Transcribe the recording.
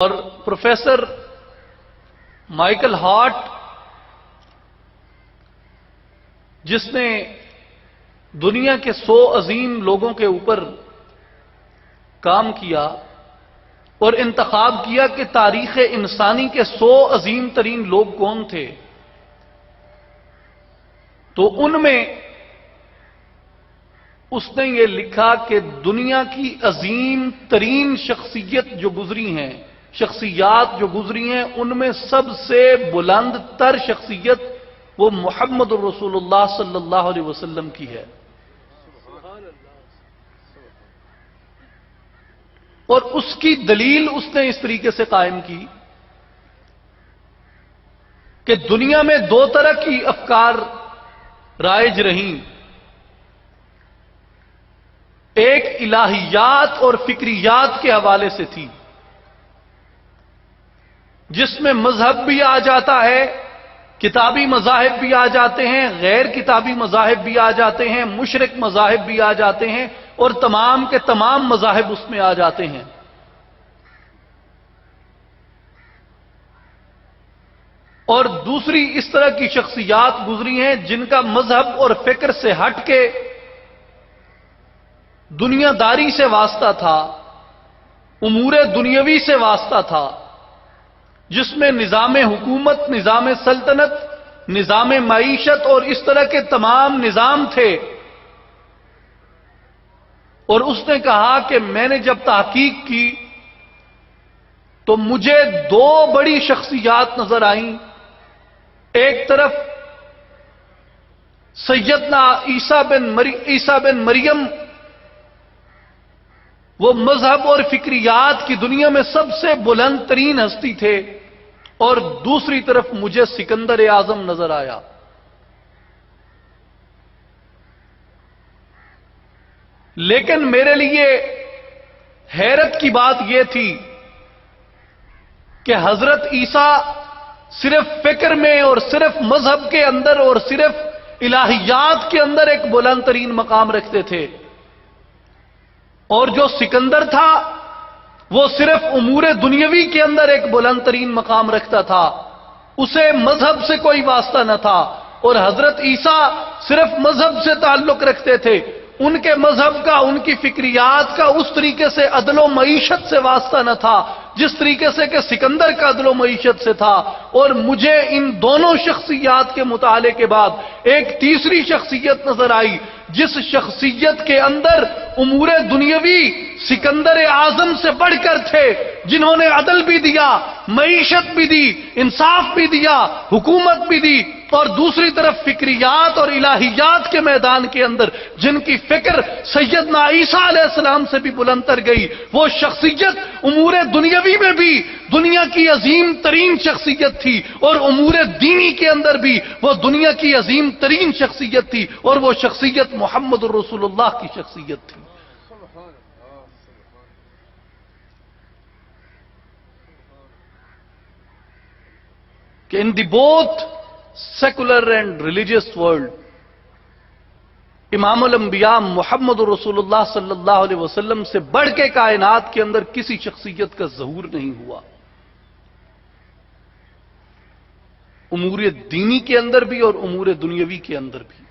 اور professor Michael Hart جس نے دنیا کے 100 عظیم لوگوں کے اوپر کام کیا اور انتخاب کیا کہ تاریخ انسانی کے 100 عظیم ترین لوگ کون تھے، تو ان میں اس نے یہ لکھا کہ دنیا کی عظیم ترین شخصیت جو گزری ہیں، شخصیات جو گزری ہیں، ان میں سب سے بلند تر شخصیت وہ محمد الرسول اللہ صلی اللہ علیہ وسلم کی ہے۔ اور اس کی دلیل اس نے اس طریقے سے قائم کی کہ دنیا میں 2 طرح کی افکار رائج رہیں، ایک الہیات اور فکریات کے حوالے سے تھی، جس میں مذہب بھی آ جاتا ہے، کتابی مذاہب بھی آ جاتے ہیں، غیر کتابی مذاہب بھی آ جاتے ہیں، مشرک مذاہب بھی آ جاتے ہیں، اور تمام کے تمام مذاہب اس میں آ جاتے ہیں۔ اور دوسری اس طرح کی شخصیات گزری ہیں جن کا مذہب اور فکر سے ہٹ کے دنیا داری سے واسطہ تھا، امور دنیاوی سے واسطہ تھا، جس میں نظام حکومت، نظام سلطنت، نظام معیشت اور اس طرح کے تمام نظام تھے۔ اور اس نے کہا کہ میں نے جب تحقیق کی تو مجھے 2 بڑی شخصیات نظر آئیں، ایک طرف سیدنا عیسیٰ بن مریم، وہ مذہب اور فکریات کی دنیا میں سب سے بلند ترین ہستی تھے، اور دوسری طرف مجھے سکندر اعظم نظر آیا۔ لیکن میرے لیے حیرت کی بات یہ تھی کہ حضرت عیسیٰ صرف فکر میں اور صرف مذہب کے اندر اور صرف الہیات کے اندر ایک بلند ترین مقام رکھتے تھے، اور جو سکندر تھا وہ صرف امور دنیاوی کے اندر ایک بلند ترین مقام رکھتا تھا، اسے مذہب سے کوئی واسطہ نہ تھا۔ اور حضرت عیسیٰ صرف مذہب سے تعلق رکھتے تھے، ان کے مذہب کا، ان کی فکریات کا اس طریقے سے عدل و معیشت سے واسطہ نہ تھا جس طریقے سے کہ سکندر کا عدل و معیشت سے تھا۔ اور مجھے ان دونوں شخصیات کے مطالعے کے بعد ایک تیسری شخصیت نظر آئی، جس شخصیت کے اندر امور دنیاوی سکندر اعظم سے بڑھ کر تھے، جنہوں نے عدل بھی دیا، معیشت بھی دی، انصاف بھی دیا، حکومت بھی دی، اور دوسری طرف فکریات اور الہیات کے میدان کے اندر جن کی فکر سیدنا عیسیٰ علیہ السلام سے بھی بلند تر گئی۔ وہ شخصیت امور دنیاوی میں بھی دنیا کی عظیم ترین شخصیت تھی، اور امور دینی کے اندر بھی وہ دنیا کی عظیم ترین شخصیت تھی، اور وہ شخصیت محمد الرسول اللہ کی شخصیت تھی۔ کہ in the both secular and religious world, امام الانبیاء محمد رسول اللہ صلی اللہ علیہ وسلم سے بڑھ کے کائنات کے اندر کسی شخصیت کا ظہور نہیں ہوا، امور دینی کے اندر بھی اور امور دنیاوی کے اندر بھی۔